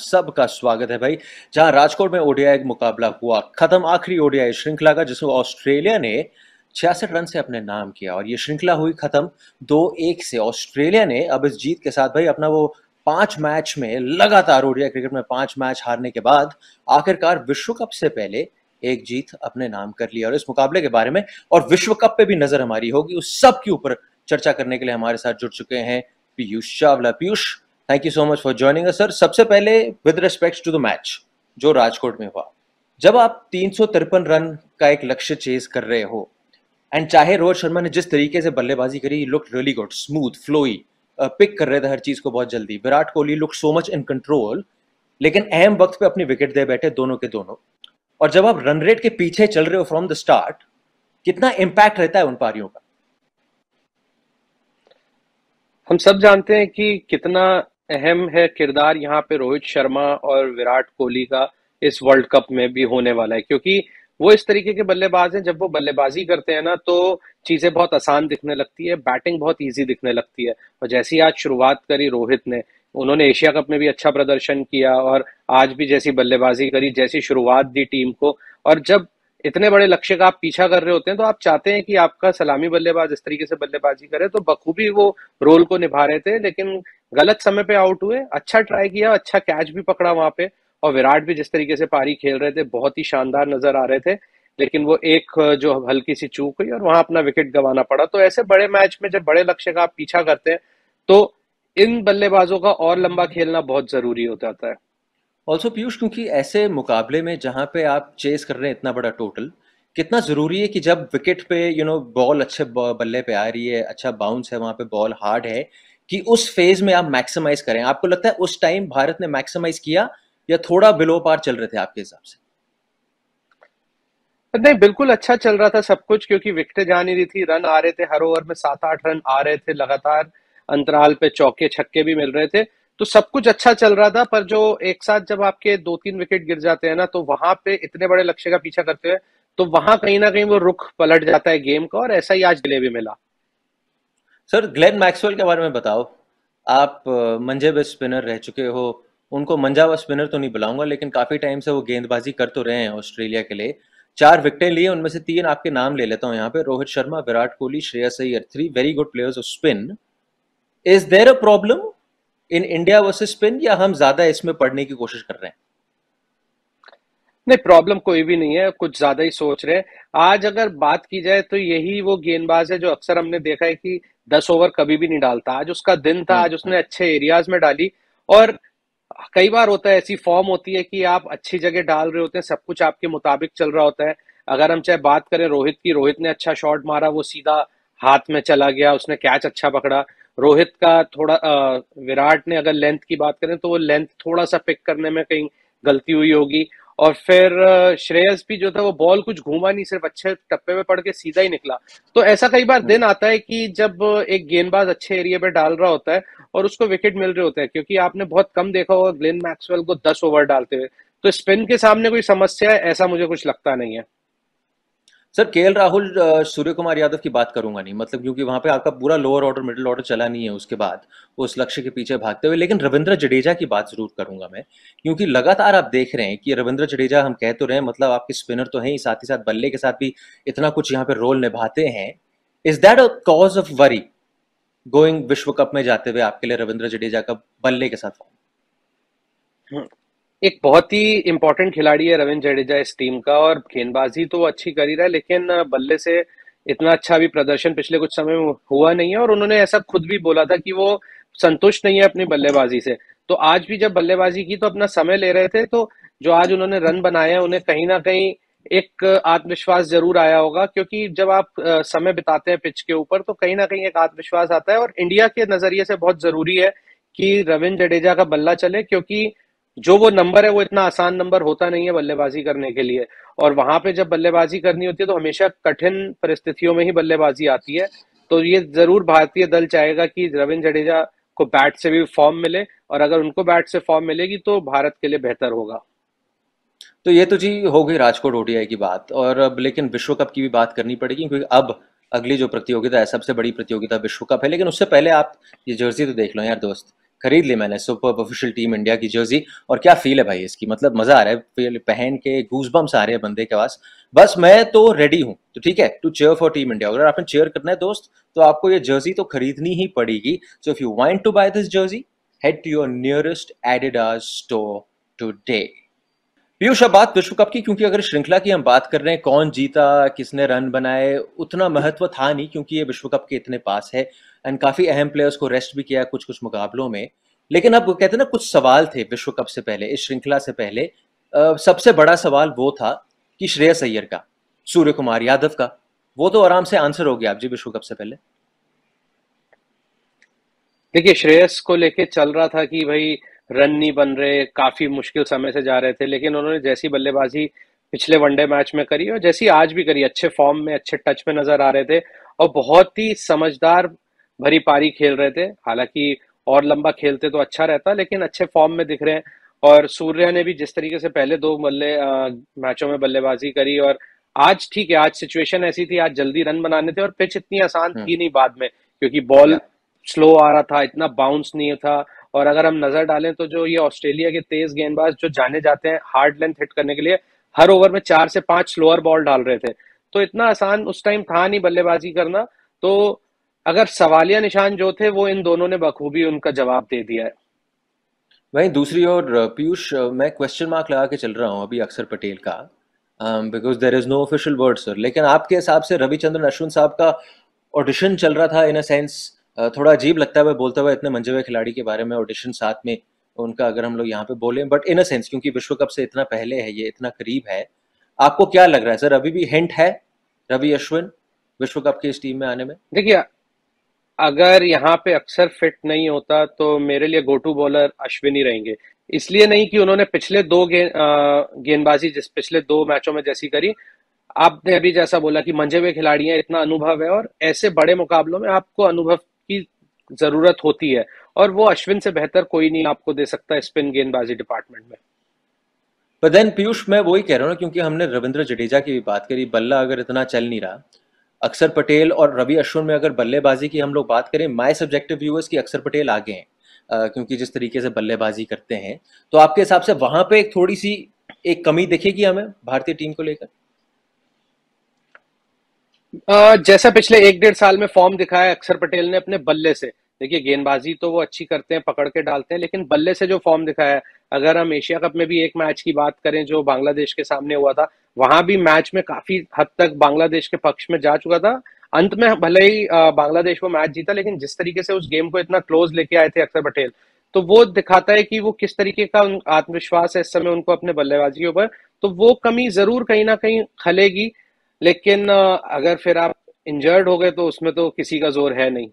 सबका स्वागत है भाई। जहां राजकोट में ओडीआई मुकाबला हुआ खत्म, आखिरी ओडीआई श्रृंखला का, जिसमें ऑस्ट्रेलिया ने 66 रन से अपने नाम किया और ये श्रृंखला हुई खत्म 2-1 से। ऑस्ट्रेलिया ने अब इस जीत के साथ भाई अपना वो 5 मैच में लगातार ओडीआई क्रिकेट में 5 मैच हारने के बाद आखिरकार विश्व कप से पहले एक जीत अपने नाम कर लिया। और इस मुकाबले के बारे में और विश्व कप पे भी नजर हमारी होगी, उस सब के ऊपर चर्चा करने के लिए हमारे साथ जुड़ चुके हैं Piyush Chawla. Piyush, thank you so much for joining us sir. सबसे पहले with respect to the match जो राजकोट में हुआ, जब आप 353 रन का एक लक्ष्य चेज कर रहे हो एंड चाहे रोहित शर्मा ने जिस तरीके से बल्लेबाजी करी, look really good, smooth, flowy, pick कर रहे थे हर चीज को बहुत जल्दी। Virat Kohli look so much in control, लेकिन अहम वक्त पे अपनी विकेट दे बैठे दोनों के दोनों। और जब आप रन रेट के पीछे चल रहे हो फ्रॉम द स्टार्ट, कितना इंपैक्ट रहता है उन पारियों का? हम सब जानते हैं कि कितना अहम है किरदार यहाँ पे रोहित शर्मा और विराट कोहली का इस वर्ल्ड कप में भी होने वाला है, क्योंकि वो इस तरीके के बल्लेबाज हैं, जब वो बल्लेबाजी करते हैं ना तो चीजें बहुत आसान दिखने लगती है, बैटिंग बहुत इजी दिखने लगती है। और जैसी आज शुरुआत करी रोहित ने, उन्होंने एशिया कप में भी अच्छा प्रदर्शन किया और आज भी जैसी बल्लेबाजी करी, जैसी शुरुआत दी टीम को। और जब इतने बड़े लक्ष्य का आप पीछा कर रहे होते हैं तो आप चाहते हैं कि आपका सलामी बल्लेबाज इस तरीके से बल्लेबाजी करे, तो बखूबी वो रोल को निभा रहे थे। लेकिन गलत समय पे आउट हुए, अच्छा ट्राई किया, अच्छा कैच भी पकड़ा वहां पे। और विराट भी जिस तरीके से पारी खेल रहे थे बहुत ही शानदार नजर आ रहे थे, लेकिन वो एक जो हल्की सी चूक हुई और वहां अपना विकेट गंवाना पड़ा। तो ऐसे बड़े मैच में जब बड़े लक्ष्य का आप पीछा करते हैं तो इन बल्लेबाजों का और लंबा खेलना बहुत जरूरी हो जाता है। ऑल्सो पीयूष, क्योंकि ऐसे मुकाबले में जहां पे आप चेस कर रहे हैं इतना बड़ा टोटल, कितना जरूरी है कि जब विकेट पे बॉल अच्छे बल्ले पे आ रही है, अच्छा बाउंस है, वहां पे बॉल हार्ड है, कि उस फेज में आप मैक्सिमाइज करें। आपको लगता है उस टाइम भारत ने मैक्सिमाइज किया या थोड़ा बिलो पार चल रहे थे आपके हिसाब से? नहीं, बिल्कुल अच्छा चल रहा था सब कुछ, क्योंकि विकेटें जा नहीं रही थी, रन आ रहे थे, हर ओवर में 7-8 रन आ रहे थे, लगातार अंतराल पे चौके छक्के भी मिल रहे थे। तो सब कुछ अच्छा चल रहा था, पर जो एक साथ जब आपके 2-3 विकेट गिर जाते हैं ना, तो वहां पे इतने बड़े लक्ष्य का पीछा करते हुए तो वहां कहीं ना कहीं वो रुख पलट जाता है गेम का, और ऐसा ही आज डिले भी मिला। सर, ग्लेन मैक्सवेल के बारे में बताओ। आप मंजे हुए स्पिनर रह चुके हो, उनको मंजा हुआ स्पिनर तो नहीं बुलाऊंगा, लेकिन काफी टाइम से वो गेंदबाजी कर तो रहे हैं ऑस्ट्रेलिया के लिए। 4 विकेटें लिए, उनमें से 3 आपके नाम ले लेता हूँ यहाँ पे: Rohit Sharma, Virat Kohli, Shreyas Iyer. 3 very good players of spin. Is there a problem in India versus spin, या हम ज्यादा इसमें पढ़ने की कोशिश कर रहे हैं? नहीं, प्रॉब्लम कोई भी नहीं है, कुछ ज्यादा ही सोच रहे हैं। आज अगर बात की जाए तो यही वो गेंदबाज है जो अक्सर हमने देखा है कि 10 ओवर कभी भी नहीं डालता। आज उसका दिन था, आज उसने अच्छे एरियाज में डाली। और कई बार होता है, ऐसी फॉर्म होती है कि आप अच्छी जगह डाल रहे होते हैं, सब कुछ आपके मुताबिक चल रहा होता है। अगर हम चाहे बात करें रोहित की, रोहित ने अच्छा शॉट मारा, वो सीधा हाथ में चला गया, उसने कैच अच्छा पकड़ा। रोहित का थोड़ा विराट ने अगर लेंथ की बात करें तो वो लेंथ थोड़ा सा पिक करने में कहीं गलती हुई होगी। और फिर श्रेयस भी जो था वो बॉल कुछ घूमा नहीं, सिर्फ अच्छे टप्पे पे पड़ के सीधा ही निकला। तो ऐसा कई बार दिन आता है कि जब एक गेंदबाज अच्छे एरिया पे डाल रहा होता है और उसको विकेट मिल रहे होते हैं, क्योंकि आपने बहुत कम देखा होगा ग्लेन मैक्सवेल को 10 ओवर डालते हुए। तो स्पिन के सामने कोई समस्या है ऐसा मुझे कुछ लगता नहीं है। सर, केएल राहुल, सूर्य कुमार यादव की बात करूंगा नहीं, मतलब क्योंकि वहां पे आपका पूरा लोअर ऑर्डर मिडिल ऑर्डर चला नहीं है उसके बाद उस लक्ष्य के पीछे भागते हुए। लेकिन रविंद्र जडेजा की बात जरूर करूंगा मैं, क्योंकि लगातार आप देख रहे हैं कि रविंद्र जडेजा, हम कह तो रहे हैं, मतलब आपके स्पिनर तो हैं ही, साथ ही साथ बल्ले के साथ भी इतना कुछ यहाँ पे रोल निभाते हैं। Is that a cause of worry going विश्व कप में जाते हुए आपके लिए रविंद्र जडेजा का बल्ले के साथ फॉर्म? एक बहुत ही इंपॉर्टेंट खिलाड़ी है रविंद्र जडेजा इस टीम का, और गेंदबाजी तो वो अच्छी कर ही रहा है, लेकिन बल्ले से इतना अच्छा भी प्रदर्शन पिछले कुछ समय में हुआ नहीं है। और उन्होंने ऐसा खुद भी बोला था कि वो संतुष्ट नहीं है अपनी बल्लेबाजी से। तो आज भी जब बल्लेबाजी की तो अपना समय ले रहे थे, तो जो आज उन्होंने रन बनाए हैं उन्हें कहीं ना कहीं एक आत्मविश्वास जरूर आया होगा, क्योंकि जब आप समय बिताते हैं पिच के ऊपर तो कहीं ना कहीं एक आत्मविश्वास आता है। और इंडिया के नजरिए से बहुत जरूरी है कि रविंद्र जडेजा का बल्ला चले, क्योंकि जो वो नंबर है वो इतना आसान नंबर होता नहीं है बल्लेबाजी करने के लिए। और वहां पे जब बल्लेबाजी करनी होती है तो हमेशा कठिन परिस्थितियों में ही बल्लेबाजी आती है। तो ये जरूर भारतीय दल चाहेगा कि रविंद्र जडेजा को बैट से भी फॉर्म मिले, और अगर उनको बैट से फॉर्म मिलेगी तो भारत के लिए बेहतर होगा। तो ये तो जी हो गई राजकोट ओडीआई की बात, और अब लेकिन विश्व कप की भी बात करनी पड़ेगी, क्योंकि अब अगली जो प्रतियोगिता है, सबसे बड़ी प्रतियोगिता विश्व कप है। लेकिन उससे पहले आप ये जर्सी तो देख लो यार दोस्त, खरीद ली मैंने सुपर ऑफिशियल टीम इंडिया की जर्सी। और क्या फील है भाई इसकी, मतलब मजा आ रहा है फील पहन के, गूजबम्स आ रहे हैं बंदे के पास। बस मैं तो रेडी हूँ, तो ठीक है, to cheer for team India. अगर आपने चीयर करना है दोस्त तो आपको ये जर्सी तो खरीदनी ही पड़ेगी। So if you want to buy this jersey, head to your nearest Adidas store today. Piyush, अब बात विश्व कप की, क्योंकि अगर श्रृंखला की हम बात कर रहे हैं, कौन जीता, किसने रन बनाए, उतना महत्व था नहीं, क्योंकि ये विश्व कप के इतने पास है। एंड काफी अहम प्लेयर्स को रेस्ट भी किया कुछ कुछ मुकाबलों में। लेकिन अब कहते हैं ना, कुछ सवाल थे विश्व कप से पहले, इस श्रृंखला से पहले। सबसे बड़ा सवाल वो था कि श्रेयस अय्यर का, सूर्य कुमार यादव का, वो तो आराम से आंसर हो गया आप जी विश्व कप से पहले। देखिए, श्रेयस को लेके चल रहा था कि भाई रन नहीं बन रहे, काफी मुश्किल समय से जा रहे थे, लेकिन उन्होंने जैसी बल्लेबाजी पिछले वनडे मैच में करी और जैसी आज भी करी, अच्छे फॉर्म में, अच्छे टच में नजर आ रहे थे और बहुत ही समझदार भरी पारी खेल रहे थे। हालांकि और लंबा खेलते तो अच्छा रहता, लेकिन अच्छे फॉर्म में दिख रहे हैं। और सूर्य ने भी जिस तरीके से पहले दो मैचों में बल्लेबाजी करी, और आज ठीक है, आज सिचुएशन ऐसी थी, आज जल्दी रन बनाने थे और पिच इतनी आसान थी नहीं बाद में, क्योंकि बॉल या स्लो आ रहा था, इतना बाउंस नहीं था। और अगर हम नजर डालें तो जो ये ऑस्ट्रेलिया के तेज गेंदबाज जो जाने जाते हैं हार्ड लेंथ हिट करने के लिए, हर ओवर में 4 से 5 स्लोअर बॉल डाल रहे थे। तो इतना आसान उस टाइम था नहीं बल्लेबाजी करना। तो अगर सवालिया निशान जो थे वो इन दोनों ने बखूबी उनका जवाब दे दिया है। वहीं दूसरी ओर पीयूष, मैं क्वेश्चन मार्क लगा के चल रहा हूँ अभी अक्षर पटेल का, because there is no official word sir. लेकिन आपके हिसाब से रविचंद्रन अश्विन साहब का ऑडिशन चल रहा था इन अ सेंस, थोड़ा अजीब लगता है वह बोलते हुए इतने मंजे हुए खिलाड़ी के बारे में, ऑडिशन साथ में उनका अगर हम लोग यहाँ पे बोले, बट इन अ सेंस क्योंकि विश्व कप से इतना पहले है, ये इतना करीब है। आपको क्या लग रहा है सर, अभी भी हिंट है रवि अश्विन विश्व कप की इस टीम में आने में? देखिए, अगर यहाँ पे अक्सर फिट नहीं होता तो मेरे लिए गो टू बॉलर अश्विन ही रहेंगे। इसलिए नहीं कि उन्होंने पिछले दो गेंदबाजी जिस पिछले दो मैचों में जैसी करी, आपने अभी जैसा बोला कि मंजे हुए खिलाड़ी हैं, इतना अनुभव है, और ऐसे बड़े मुकाबलों में आपको अनुभव की जरूरत होती है, और वो अश्विन से बेहतर कोई नहीं आपको दे सकता स्पिन गेंदबाजी डिपार्टमेंट में। पर देन पीयूष, मैं वही कह रहा हूँ ना, क्योंकि हमने रविंद्र जडेजा की भी बात करी, बल्ला अगर इतना चल नहीं रहा, अक्षर पटेल और रवि अश्विन में अगर बल्लेबाजी की हम लोग बात करें, माय सब्जेक्टिव व्यू की अक्षर पटेल आगे हैं, क्योंकि जिस तरीके से बल्लेबाजी करते हैं। तो आपके हिसाब से वहां पे एक थोड़ी सी एक कमी दिखेगी हमें भारतीय टीम को लेकर? जैसा पिछले 1 डेढ़ साल में फॉर्म दिखाया अक्षर पटेल ने अपने बल्ले से, देखिए गेंदबाजी तो वो अच्छी करते हैं, पकड़ के डालते हैं, लेकिन बल्ले से जो फॉर्म दिखाया है, अगर हम एशिया कप में भी एक मैच की बात करें जो बांग्लादेश के सामने हुआ था, वहां भी मैच में काफी हद तक बांग्लादेश के पक्ष में जा चुका था। अंत में भले ही बांग्लादेश वो मैच जीता, लेकिन जिस तरीके से उस गेम को इतना क्लोज लेके आए थे अक्षर पटेल, तो वो दिखाता है कि वो किस तरीके का आत्मविश्वास है इस समय उनको अपने बल्लेबाजी के ऊपर। तो वो कमी जरूर कहीं ना कहीं खलेगी, लेकिन अगर फिर आप इंजर्ड हो गए तो उसमें तो किसी का जोर है नहीं।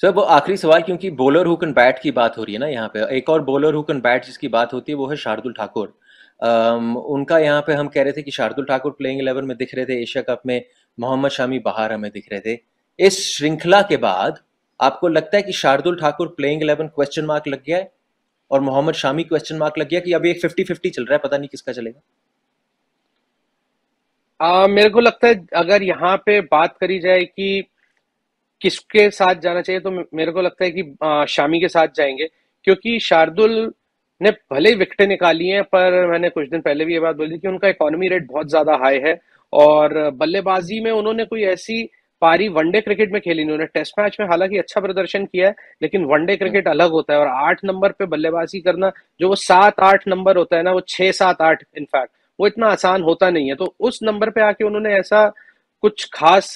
सर वो आखिरी सवाल, क्योंकि बॉलर हु कैन बैट की बात हो रही है ना यहाँ पे, एक और बॉलर हु कैन बैट जिसकी बात होती है वो है शार्दुल ठाकुर। उनका यहाँ पे हम कह रहे थे कि शार्दुल ठाकुर प्लेइंग 11 में दिख रहे थे एशिया कप में, मोहम्मद शामी बाहर हमें दिख रहे थे। इस श्रृंखला के बाद आपको लगता है कि Shardul Thakur playing 11 question mark लग गया है और मोहम्मद शामी क्वेश्चन मार्क लग गया, कि अभी एक 50-50 चल रहा है, पता नहीं किसका चलेगा? मेरे को लगता है अगर यहाँ पे बात करी जाए कि किसके साथ जाना चाहिए, तो मेरे को लगता है कि शामी के साथ जाएंगे, क्योंकि शार्दुल ने भले ही विकेटें निकाली हैं, पर मैंने कुछ दिन पहले भी ये बात बोली थी कि उनका इकोनॉमी रेट बहुत ज्यादा हाई है। और बल्लेबाजी में उन्होंने कोई ऐसी पारी वनडे क्रिकेट में खेली नहीं। उन्होंने टेस्ट मैच में हालांकि अच्छा प्रदर्शन किया है, लेकिन वनडे क्रिकेट अलग होता है, और 8 नंबर पे बल्लेबाजी करना, जो वो 7-8 नंबर होता है ना, वो 6-7-8 इनफैक्ट, वो इतना आसान होता नहीं है। तो उस नंबर पे आके उन्होंने ऐसा कुछ खास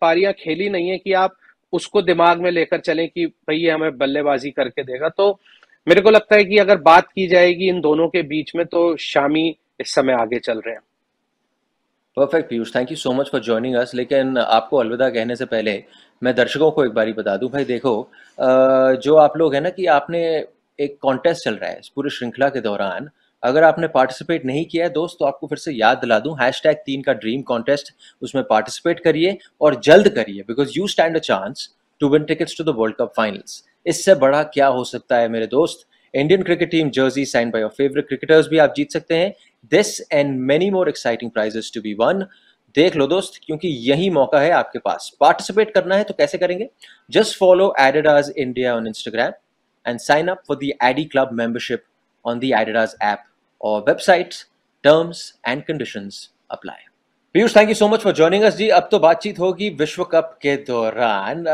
पारियां खेली नहीं है कि आप उसको दिमाग में लेकर चलें कि भाई ये हमें बल्लेबाजी करके देगा। तो मेरे को लगता है कि अगर बात की जाएगी इन दोनों के बीच में, तो शामी इस समय आगे चल रहे हैं। Perfect Piyush, thank you so much for joining अस। लेकिन आपको अलविदा कहने से पहले मैं दर्शकों को एक बारी बता दूं, भाई देखो, जो आप लोग हैं ना, कि आपने एक कॉन्टेस्ट चल रहा है इस पूरी श्रृंखला के दौरान, अगर आपने पार्टिसिपेट नहीं किया है दोस्त, तो आपको फिर से याद दिला दूं, #3 का ड्रीम कॉन्टेस्ट, उसमें पार्टिसिपेट करिए और जल्द करिए, because you stand a chance to win tickets to the world cup finals. इससे बड़ा क्या हो सकता है मेरे दोस्त? Indian cricket team jersey sign by your favourite cricketers भी आप जीत सकते हैं। This and many more exciting prizes to be won. देख लो दोस्त, क्योंकि यही मौका है आपके पास। पार्टिसिपेट करना है तो कैसे करेंगे? Just follow Adidas India on Instagram, and sign up for the Addy Club membership on the Adidas app or website. Terms and conditions apply. Piyush, thank you so much for joining us ji. अब तो बातचीत होगी विश्व cup के दौरान,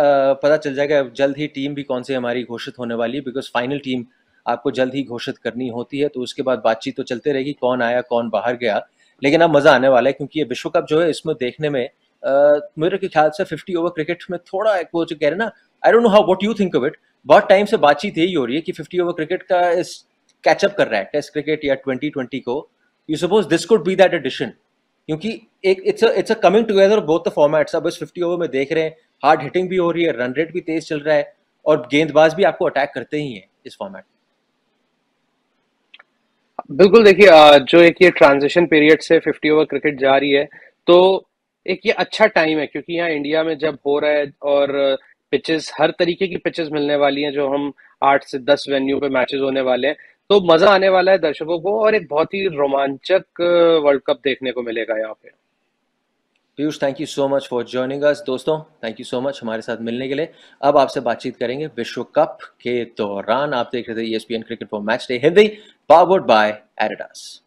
पता चल जाएगा जल्द ही टीम भी कौन सी हमारी घोषित होने वाली है, बिकॉज फाइनल टीम आपको जल्द ही घोषित करनी होती है, तो उसके बाद बातचीत तो चलते रहेगी कौन आया कौन बाहर गया। लेकिन अब मजा आने वाला है क्योंकि ये विश्व कप जो है इसमें देखने में मेरे के ख्याल से 50 ओवर क्रिकेट में थोड़ा एक वो जो कह रहे हैं ना, I don't know how what you think of it, बहुत टाइम से बातचीत यही हो रही है कि 50 ओवर क्रिकेट का इस कैचअप कर रहा है टेस्ट क्रिकेट या 2020 को। You suppose this could be that edition, क्योंकि एक it's a coming together of both the formats. अब इस 50 ओवर में देख रहे हैं हार्ड हिटिंग भी हो रही है, रन रेट भी तेज चल रहा है और गेंदबाज भी आपको अटैक करते ही हैं इस फॉर्मेट। बिल्कुल, देखिए जो एक ये ट्रांजिशन पीरियड से 50 ओवर क्रिकेट जा रही है, तो एक ये अच्छा टाइम है क्योंकि यहाँ इंडिया में जब हो रहा है और पिचेस, हर तरीके की पिचेस मिलने वाली हैं, जो हम 8 से 10 वेन्यू पे मैचेस होने वाले हैं, तो मजा आने वाला है दर्शकों को और एक बहुत ही रोमांचक वर्ल्ड कप देखने को मिलेगा यहाँ पे। Piyush, thank you so much for joining अस। दोस्तों, थैंक यू सो मच हमारे साथ मिलने के लिए। अब आपसे बातचीत करेंगे विश्व कप के दौरान। आप देख रहे थे ESPN cricket for match day Hindi, powered by Adidas.